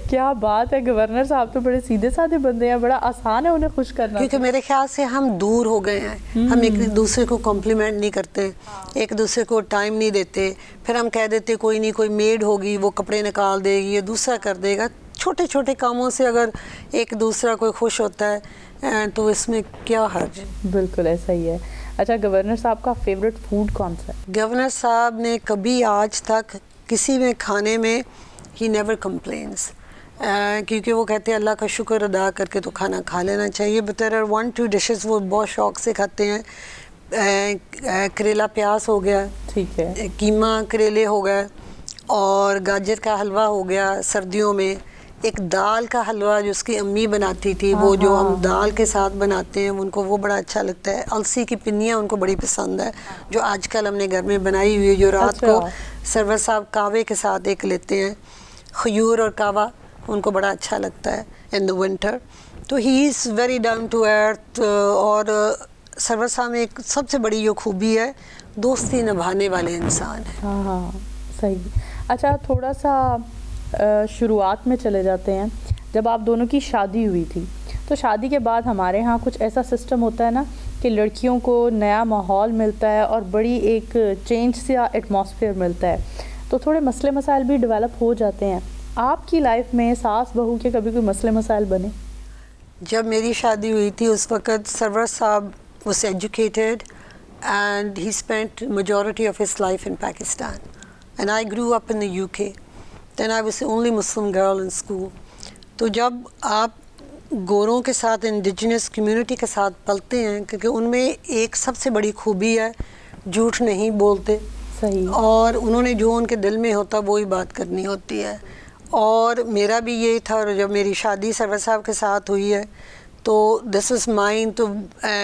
کیا بات ہے, گورنر صاحب تو بڑے سیدھے سادھے بندے ہیں, بڑا آسان ہے انہیں خوش کرنا. کیونکہ میرے خیال سے ہم دور ہو گئے ہیں, ہم ایک دوسرے کو کمپلیمنٹ نہیں کرتے, ایک دوسرے کو ٹائم نہیں دیتے. پھر ہم کہہ دیتے کوئی نہیں, کوئی میڈ ہوگی وہ کپڑے نکال دے گی, یہ دوسرا کر دے گا. چھوٹے چھوٹے کاموں سے اگر ایک دوسرا کوئی خوش ہوتا ہے تو اس میں کیا حرج ہے. بالکل ایسا ہی ہے. اچھا, گورنر صاحب کا فیوریٹ فوڈ کون سا ہے؟ گورنر صاحب نے کبھی آج تک کسی میں کھانے میں ہی نیور کمپلینس, کیونکہ وہ کہتے ہیں اللہ کا شکر ادا کر کے تو کھانا کھا لینا چاہیے. بٹ دیر آر 1-2 ڈشز وہ بہت شوق سے کھاتے ہیں. کریلا پیاز ہو گیا, ٹھیک ہے, قیمہ کریلے ہو گئے, اور گاجر کا حلوہ ہو گیا سردیوں میں. ایک دال کا حلوہ جو اس کی امی بناتی تھی, وہ جو ہم دال کے ساتھ بناتے ہیں, ان کو وہ بڑا اچھا لگتا ہے. السی کی پنیاں ان کو بڑی پسند ہے, جو آج کل ہم نے گھر میں بنائی ہوئی ہے, جو رات کو سرور صاحب کعوے کے ساتھ ایک لیتے ہیں. خیور اور کعوہ ان کو بڑا اچھا لگتا ہے ان دا ونٹر. تو he is very down to earth, اور سرور صاحب میں ایک سب سے بڑی جو خوبی ہے دوستی نبھانے والے انسان ہیں. ہاں ہاں صحیح. اچھا تھوڑا سا شروعات میں چلے جاتے ہیں. جب آپ دونوں کی شادی ہوئی تھی تو شادی کے بعد ہمارے ہاں کچھ ایسا سسٹم ہوتا ہے نا کہ لڑکیوں کو نیا ماحول ملتا ہے اور بڑی ایک چینج سا ایٹماسفیئر ملتا ہے, تو تھوڑے مسئلے مسائل بھی ڈیولپ ہو جاتے ہیں. آپ کی لائف میں ساس بہو کے کبھی کوئی مسئلے مسائل بنے؟ جب میری شادی ہوئی تھی اس وقت سرور صاحب was educated and he spent majority of his life in Pakistan and I grew up in the UK. Then I was the only Muslim girl in school. تو جب آپ گوروں کے ساتھ انڈیجنس کمیونٹی کے ساتھ پلتے ہیں کیونکہ ان میں ایک سب سے بڑی خوبی ہے جھوٹ نہیں بولتے. صحیح. اور انہوں نے جو ان کے دل میں ہوتا وہی بات کرنی ہوتی ہے. اور میرا بھی یہی تھا. اور جب میری شادی سرور صاحب کے ساتھ ہوئی ہے تو دس از مائن. تو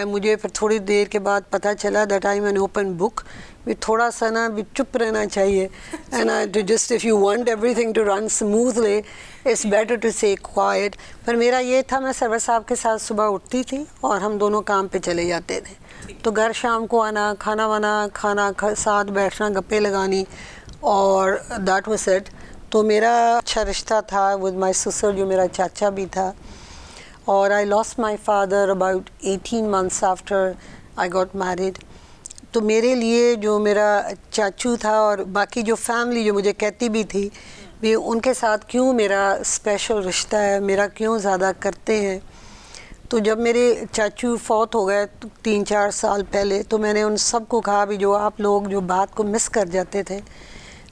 مجھے پھر تھوڑی دیر کے بعد پتہ چلا that I am an open book. بھی تھوڑا سا نا بھی چپ رہنا چاہیے and just if you want everything to run smoothly it's better to say quiet. پر میرا یہ تھا میں سرور صاحب کے ساتھ صبح اٹھتی تھی اور ہم دونوں کام پہ چلے جاتے تھے. تو گھر شام کو آنا, کھانا وانا کھانا, ساتھ بیٹھنا, گپے لگانی, اور دیٹ واز اٹ. تو میرا اچھا رشتہ تھا ود مائی سسر جو میرا چاچا بھی تھا. اور I lost my father about 18 months after I got married. تو میرے لیے جو میرا چاچو تھا اور باقی جو فیملی جو مجھے کہتی بھی تھی بھی ان کے ساتھ کیوں میرا اسپیشل رشتہ ہے, میرا کیوں زیادہ کرتے ہیں. تو جب میرے چاچو فوت ہو گئے 3-4 سال پہلے تو میں نے ان سب کو کہا بھی جو آپ لوگ جو بات کو مس کر جاتے تھے.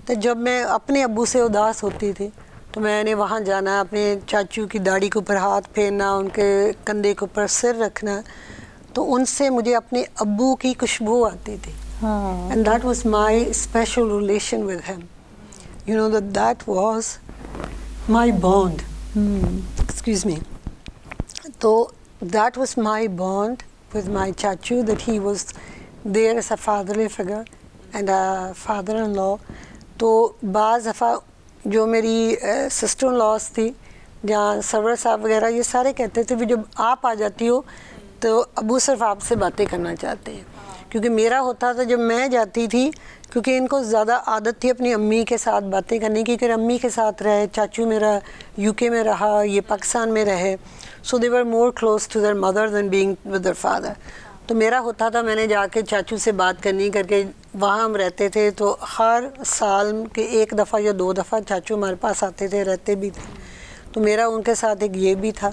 تو جب میں اپنے ابو سے اداس ہوتی تھی تو میں نے وہاں جانا, اپنے چاچو کی داڑھی کے اوپر ہاتھ پھیرنا, ان کے کندھے کے اوپر سر رکھنا, تو ان سے مجھے اپنے ابو کی خوشبو آتی تھی. And that was my special relation with him. You know that was my bond. Excuse me. تو that was my bond with my chachu that he was there as a fatherly figure and a father in law. تو بعض دفعہ جو میری sister in لاس تھی جہاں سرور صاحب وغیرہ یہ سارے کہتے تھے کہ جب آپ آ جاتی ہو تو ابو صرف آپ سے باتیں کرنا چاہتے ہیں. کیونکہ میرا ہوتا تھا جب میں جاتی تھی, کیونکہ ان کو زیادہ عادت تھی اپنی امی کے ساتھ باتیں کرنے کی, کہ امی کے ساتھ رہے, چاچو میرا UK میں رہا, یہ پاکستان میں رہے, so they were more close to their mother than being with their father. تو میرا ہوتا تھا میں نے جا کے چاچو سے بات کرنی کر کے, وہاں ہم رہتے تھے تو ہر سال کے 1 دفعہ یا 2 دفعہ چاچو ہمارے پاس آتے تھے, رہتے بھی تھے. تو میرا ان کے ساتھ ایک یہ بھی تھا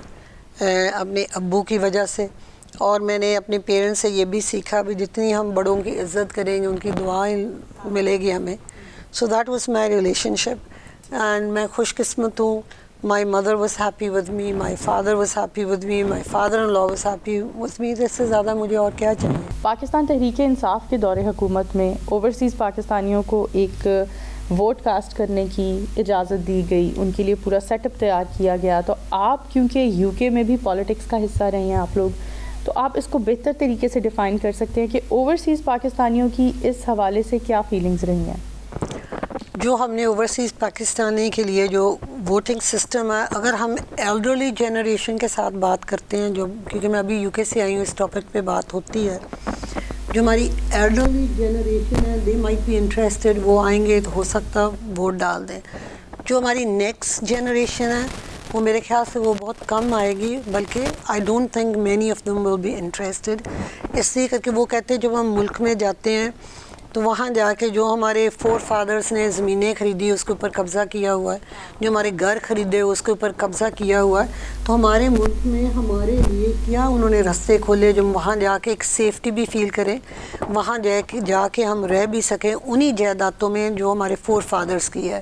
اپنے ابو کی وجہ سے. اور میں نے اپنے پیرنٹس سے یہ بھی سیکھا بھی جتنی ہم بڑوں کی عزت کریں گے ان کی دعائیں ملے گی ہمیں. So that was my relation ship and میں خوش قسمت ہوں. My mother was happy with me, my father was happy with me, my father-in-law was happy with me. اس سے زیادہ مجھے اور کیا چاہیے. پاکستان تحریک انصاف کے دور حکومت میں اوورسیز پاکستانیوں کو ایک ووٹ کاسٹ کرنے کی اجازت دی گئی, ان کے لیے پورا سیٹ اپ تیار کیا گیا. تو آپ کیونکہ UK میں بھی پالیٹکس کا حصہ رہے ہیں آپ لوگ, تو آپ اس کو بہتر طریقے سے ڈیفائن کر سکتے ہیں کہ اوورسیز پاکستانیوں کی اس حوالے سے کیا فیلنگز رہی ہیں؟ جو ہم نے اوورسیز پاکستانی کے لیے جو ووٹنگ سسٹم ہے, اگر ہم ایلڈرلی جنریشن کے ساتھ بات کرتے ہیں, جو کیونکہ میں ابھی UK سے آئی ہوں, اس ٹاپک پہ بات ہوتی ہے, جو ہماری ایلڈرلی جنریشن ہے دے مائٹ بی انٹرسٹڈ, وہ آئیں گے تو ہو سکتا ووٹ ڈال دیں. جو ہماری نیکسٹ جنریشن ہے وہ میرے خیال سے وہ بہت کم آئے گی, بلکہ I don't think many of them will be interested. اس لیے کر کے وہ کہتے ہیں جب ہم ملک میں جاتے ہیں تو وہاں جا کے جو ہمارے فور فادرس نے زمینیں خریدی اس کے اوپر قبضہ کیا ہوا ہے, جو ہمارے گھر خریدے اس کے اوپر قبضہ کیا ہوا ہے, تو ہمارے ملک میں ہمارے لیے کیا انہوں نے راستے کھولے جو وہاں جا کے ایک سیفٹی بھی فیل کریں, وہاں جا کے ہم رہ بھی سکیں انہی جائیدادوں میں جو ہمارے فور فادرس کی ہے.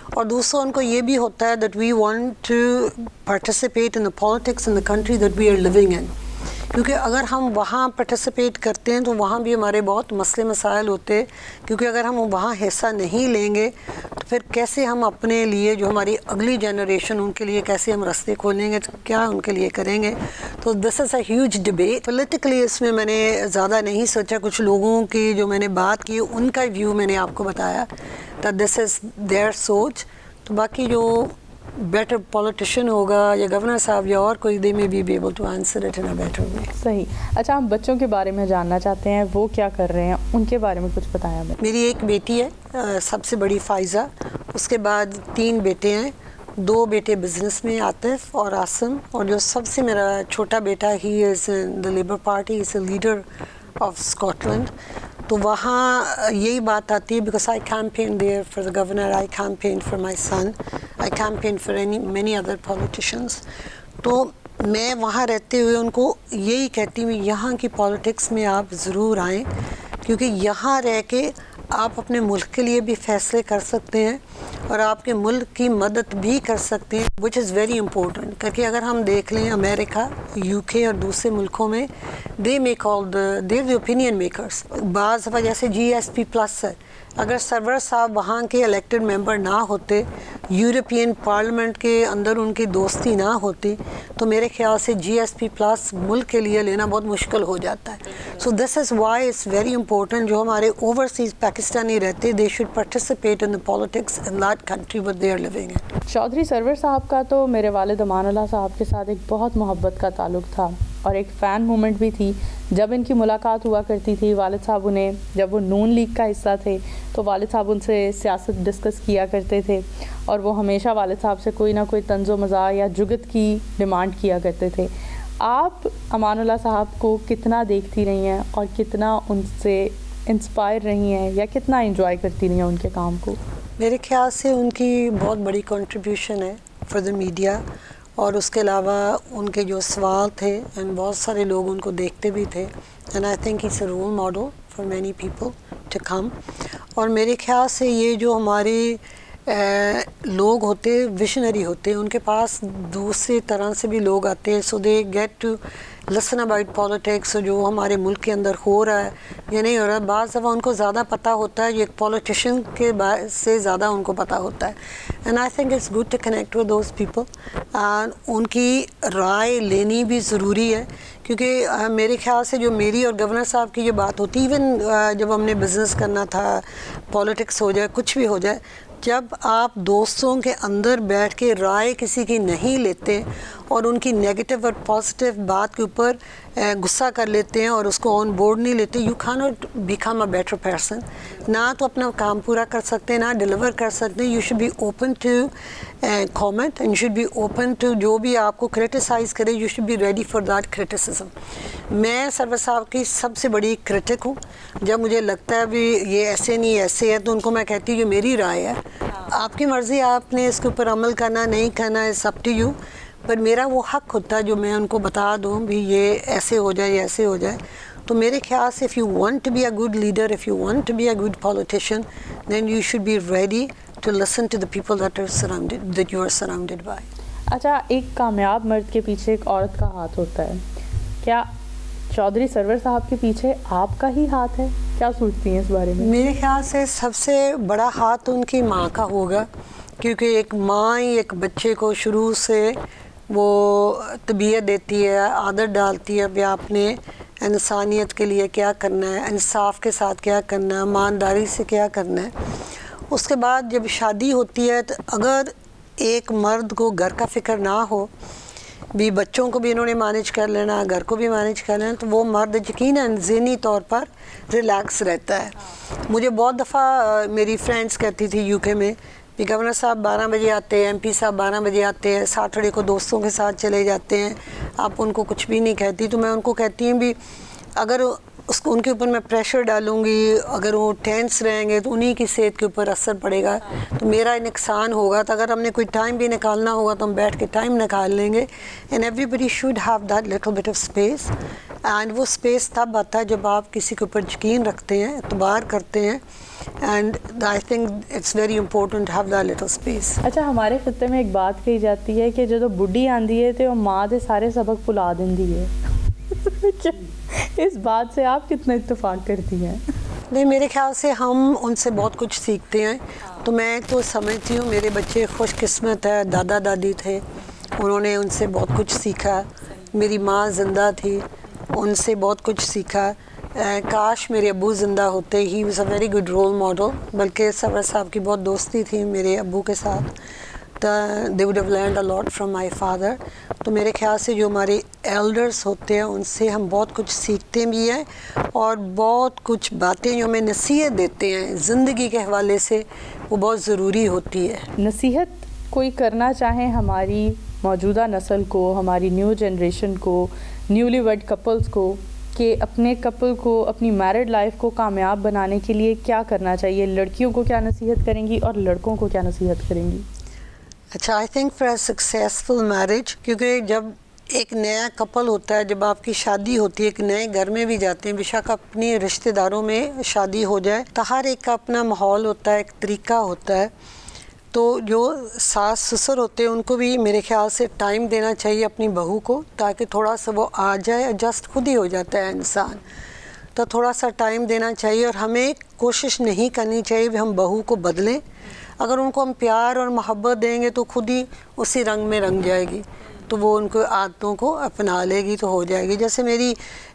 اور دوسرا ان کو یہ بھی ہوتا ہے that we want to participate in the politics in the country that we are living in. کیونکہ اگر ہم وہاں پارٹیسپیٹ کرتے ہیں تو وہاں بھی ہمارے بہت مسئلے مسائل ہوتے, کیونکہ اگر ہم وہاں حصہ نہیں لیں گے تو پھر کیسے ہم اپنے لیے جو ہماری اگلی جنریشن ان کے لیے کیسے ہم راستے کھولیں گے, کیا ان کے لیے کریں گے. تو this is a huge debate. Politically اس میں نے زیادہ نہیں سوچا, کچھ لوگوں کی جو میں نے بات کی ان کا ویو میں نے آپ کو بتایا, that this is their سوچ. تو باقی جو بیٹر پولیٹیشین ہوگا یا گورنر صاحب یا اور کوئی, they may be able to answer it in a better way. صحیح. اچھا ہم بچوں کے بارے میں جاننا چاہتے ہیں, وہ کیا کر رہے ہیں, ان کے بارے میں کچھ بتائیں ہمیں. میری ایک بیٹی ہے سب سے بڑی فائزہ, اس کے بعد 3 بیٹے ہیں, 2 بیٹے بزنس میں, عاطف اور عاصم, اور جو سب سے میرا چھوٹا بیٹا he is the Labour Party, is a leader of Scotland. تو وہاں یہی بات آتی ہے, because I campaign there for the governor, I campaign for my son, I campaign for many other politicians. تو میں وہاں رہتے ہوئے ان کو یہی کہتی ہوں, یہاں کی پالیٹکس میں آپ ضرور آئیں, کیونکہ یہاں رہ کے آپ اپنے ملک کے لیے بھی فیصلے کر سکتے ہیں اور آپ کے ملک کی مدد بھی کر سکتے ہیں, وچ از ویری امپورٹنٹ. کیونکہ اگر ہم دیکھ لیں امریکہ, یو کے اور دوسرے ملکوں میں, they make all they opinion makers. بعض دفعہ جیسے جی ایس پی پلس ہے, اگر سرور صاحب وہاں کے الیکٹڈ ممبر نہ ہوتے, یورپین پارلیمنٹ کے اندر ان کی دوستی نہ ہوتی, تو میرے خیال سے جی ایس پی پلس ملک کے لیے لینا بہت مشکل ہو جاتا ہے. So this is why it's very important, جو ہمارے اوورسیز پاکستانی رہتے, they should participate in the politics in that country where they are living in. Chaudhry Sarwar Sahab کا تو میرے والد امان اللہ صاحب کے ساتھ ایک بہت محبت کا تعلق تھا, اور ایک فین مومنٹ بھی تھی. جب ان کی ملاقات ہوا کرتی تھی, والد صاحب انہیں, جب وہ نون لیگ کا حصہ تھے تو والد صاحب ان سے سیاست ڈسکس کیا کرتے تھے, اور وہ ہمیشہ والد صاحب سے کوئی نہ کوئی طنز و مزاح یا جگت کی ڈیمانڈ کیا کرتے تھے. آپ امان اللہ صاحب کو کتنا دیکھتی رہی ہیں اور کتنا ان سے انسپائر رہی ہیں, یا کتنا انجوائے کرتی رہی ہیں ان کے کام کو؟ میرے خیال سے ان کی بہت بڑی کنٹریبیوشن ہے فار دا میڈیا, اور اس کے علاوہ ان کے جو سوال تھے, اینڈ بہت سارے لوگ ان کو دیکھتے بھی تھے, and I think it's a role model for many people to come. اور میرے خیال سے یہ جو ہمارے لوگ ہوتے, ویژنری ہوتے, ان کے پاس دوسری طرح سے بھی لوگ آتے ہیں, so they get to listen about politics, جو ہمارے ملک کے اندر ہو رہا ہے یا نہیں ہو رہا ہے. بعض دفعہ ان کو زیادہ پتہ ہوتا ہے, یہ ایک پولیٹیشین کے سے زیادہ ان کو پتہ ہوتا ہے. And I think it's good to connect with those people, and ان کی رائے لینی بھی ضروری ہے, کیونکہ میرے خیال سے جو میری اور گورنر صاحب کی جو بات ہوتی, ایون جب ہم نے بزنس کرنا تھا, پالیٹکس ہو جائے, کچھ بھی ہو جائے, جب آپ دوستوں کے اندر بیٹھ کے رائے کسی کی نہیں لیتے اور ان کی نیگیٹو اور پازیٹیو بات کے اوپر غصہ کر لیتے ہیں اور اس کو آن بورڈ نہیں لیتے, you can not become a better person. نہ تو اپنا کام پورا کر سکتے ہیں, نہ ڈیلیور کر سکتے ہیں. You should be open to comment, and you should be open to, جو بھی آپ کو کرٹیسائز کرے, you should be ready for that criticism. میں سرور صاحب کی سب سے بڑی کرٹک ہوں. جب مجھے لگتا ہے بھی یہ ایسے نہیں ایسے ہے, تو ان کو میں کہتی ہوں یہ میری رائے ہے, آپ کی مرضی, آپ نے اس کے اوپر عمل کرنا نہیں کرنا, ہے سب ٹو یو. پر میرا وہ حق ہوتا ہے جو میں ان کو بتا دوں بھی یہ ایسے ہو جائے یا ایسے ہو جائے. تو میرے خیال سے if you want to be a good leader, if you want to be a good politician, then you should be ready to listen to the people that you are surrounded by. اچھا, ایک کامیاب مرد کے پیچھے ایک عورت کا ہاتھ ہوتا ہے. کیا چودھری سرور صاحب کے پیچھے آپ کا ہی ہاتھ ہے؟ کیا سوچتی ہیں اس بارے میں؟ میرے خیال سے سب سے بڑا ہاتھ ان کی ماں کا ہوگا, کیونکہ ایک ماں ہی ایک بچے کو شروع سے وہ تربیت دیتی ہے, عادت ڈالتی ہے کہ آپ نے انسانیت کے لیے کیا کرنا ہے, انصاف کے ساتھ کیا کرنا ہے, ایمانداری سے کیا کرنا ہے. اس کے بعد جب شادی ہوتی ہے, تو اگر ایک مرد کو گھر کا فکر نہ ہو, بھی بچوں کو بھی انہوں نے مینیج کر لینا, گھر کو بھی مینیج کر لینا, تو وہ مرد یقیناً ذہنی طور پر ریلیکس رہتا ہے. مجھے بہت دفعہ میری فرینڈس کہتی تھی یو کے میں, بھی گورنر صاحب 12 بجے آتے ہیں, ایم پی صاحب 12 بجے آتے ہیں, سیٹرڈے کو دوستوں کے ساتھ چلے جاتے ہیں, آپ ان کو کچھ بھی نہیں کہتی. تو میں ان کو کہتی ہوں بھی اگر ان کے اوپر میں پریشر ڈالوں گی, اگر وہ ٹینس رہیں گے تو انہی کی صحت کے اوپر اثر پڑے گا, تو میرا نقصان ہوگا. تو اگر ہم نے کوئی ٹائم بھی نکالنا ہوگا تو ہم بیٹھ کے ٹائم نکال لیں گے. And everybody should have that little bit of space, اینڈ وہ اسپیس تب آتا ہے جب آپ کسی کے اوپر یقین رکھتے ہیں, اعتبار کرتے ہیں, and I think it's very important to have that little space. اچھا, ہمارے خطے میں ایک بات کہی جاتی ہے کہ جدو بڈھی آندی ہے تو وہ ماں دے سارے سبق بھلا دیندی ہے. اس بات سے آپ کتنا اتفاق کرتی ہیں؟ نہیں, میرے خیال سے ہم ان سے بہت کچھ سیکھتے ہیں. تو میں تو سمجھتی ہوں میرے بچے خوش قسمت ہے, دادا دادی تھے, انہوں نے ان سے بہت کچھ سیکھا. میری ماں زندہ تھی, ان سے بہت کچھ سیکھا. کاش میرے ابو زندہ ہوتے, he was a very good role model. بلکہ سرور صاحب کی بہت دوستی تھی میرے ابو کے ساتھ. they would have learned a lot from my father. تو میرے خیال سے جو ہمارے ایلڈرس ہوتے ہیں ان سے ہم بہت کچھ سیکھتے بھی ہیں اور بہت کچھ باتیں جو ہمیں نصیحت دیتے ہیں زندگی کے حوالے سے وہ بہت ضروری ہوتی ہے. نصیحت کوئی کرنا چاہیں ہماری موجودہ نسل کو، ہماری نیو جنریشن کو، نیولی ویڈ کپلز کو، کہ اپنے کپل کو، اپنی میرڈ لائف کو کامیاب بنانے کے لیے کیا کرنا چاہیے؟ لڑکیوں کو کیا نصیحت کریں گی اور لڑکوں کو کیا نصیحت کریں گی؟ اچھا، I think for a successful marriage, کیونکہ جب ایک نیا کپل ہوتا ہے، جب آپ کی شادی ہوتی ہے، ایک نئے گھر میں بھی جاتے ہیں، بے شک اپنی رشتہ داروں میں شادی ہو جائے تو ہر ایک کا اپنا ماحول ہوتا ہے، ایک طریقہ ہوتا ہے. تو جو ساس سسر ہوتے ہیں ان کو بھی میرے خیال سے ٹائم دینا چاہیے اپنی بہو کو، تاکہ تھوڑا سا وہ آ جائے. ایڈجسٹ خود ہی ہو جاتا ہے انسان، تو تھوڑا سا ٹائم دینا چاہیے. اور ہمیں کوشش نہیں کرنی چاہیے کہ ہم بہو کو بدلیں. اگر ان کو ہم پیار اور محبت دیں گے تو خود ہی اسی رنگ میں رنگ جائے گی، تو وہ ان کو عادتوں کو اپنا لے گی تو ہو جائے گی. جیسے میری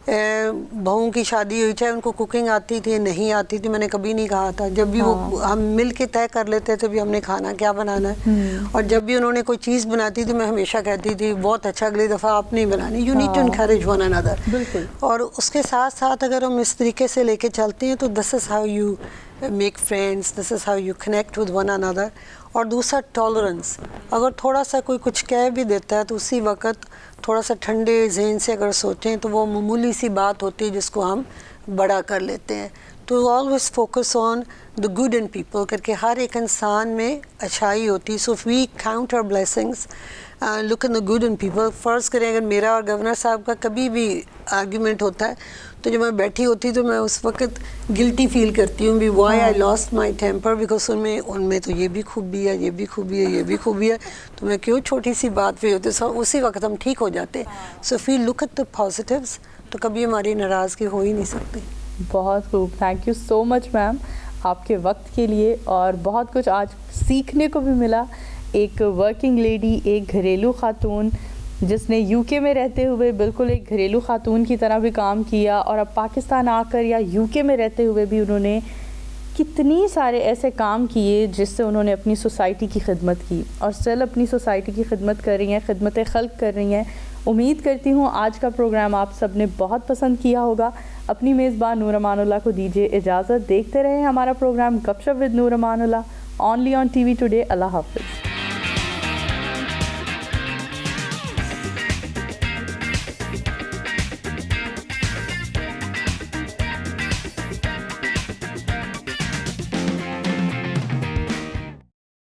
بہوؤں کی شادی ہوئی، چاہے ان کو کوکنگ آتی تھی نہیں آتی تھی، میں نے کبھی نہیں کہا تھا. جب بھی وہ ہم مل کے طے کر لیتے تھے بھی ہم نے کھانا کیا بنانا ہے، اور جب بھی انہوں نے کوئی چیز بناتی تھی میں ہمیشہ کہتی تھی بہت اچھا، اگلی دفعہ آپ نہیں بنانی. You need to encourage one another. بالکل. اور اس کے ساتھ ساتھ اگر ہم اس طریقے سے لے کے چلتے ہیں تو this is how you make friends, this is how you connect with one another. اور دوسرا ٹالرنس، اگر تھوڑا سا کوئی کچھ کہہ بھی دیتا ہے تو اسی وقت تھوڑا سا ٹھنڈے ذہن سے اگر سوچیں تو وہ معمولی سی بات ہوتی ہے جس کو ہم بڑا کر لیتے ہیں. تو always focus on the good in people, کر کے ہر ایک انسان میں اچھائی ہوتی ہے. So if we count our blessings, look in the good in people. فرض کریں اگر میرا اور گورنر صاحب کا کبھی بھی آرگیومنٹ ہوتا ہے تو جب میں بیٹھی ہوتی تو میں اس وقت گلٹی فیل کرتی ہوں بھی why I lost my temper, because ان میں تو یہ بھی خوبی ہے، یہ بھی خوبی ہے، یہ بھی خوبی ہے، تو میں کیوں چھوٹی سی بات پہ ہوتی. اسی وقت ہم ٹھیک ہو جاتے. So if we look at the positives تو کبھی ہماری ناراضگی ہو ہی نہیں سکتی. بہت خوب، تھینک یو سو مچ میم آپ کے وقت کے لیے، اور بہت کچھ آج سیکھنے کو بھی ملا. ایک ورکنگ لیڈی، ایک گھریلو خاتون جس نے یو کے میں رہتے ہوئے بالکل ایک گھریلو خاتون کی طرح بھی کام کیا، اور اب پاکستان آ کر یا یو کے میں رہتے ہوئے بھی انہوں نے کتنی سارے ایسے کام کیے جس سے انہوں نے اپنی سوسائٹی کی خدمت کی، اور اسٹل اپنی سوسائٹی کی خدمت کر رہی ہیں، خدمت خلق کر رہی ہیں. امید کرتی ہوں آج کا پروگرام آپ سب نے بہت پسند کیا ہوگا. اپنی میزبان نور امان اللہ کو دیجیے اجازت. دیکھتے رہیں ہمارا پروگرام گپ شپ with Noor Amanullah, only on TV today. اللہ حافظ.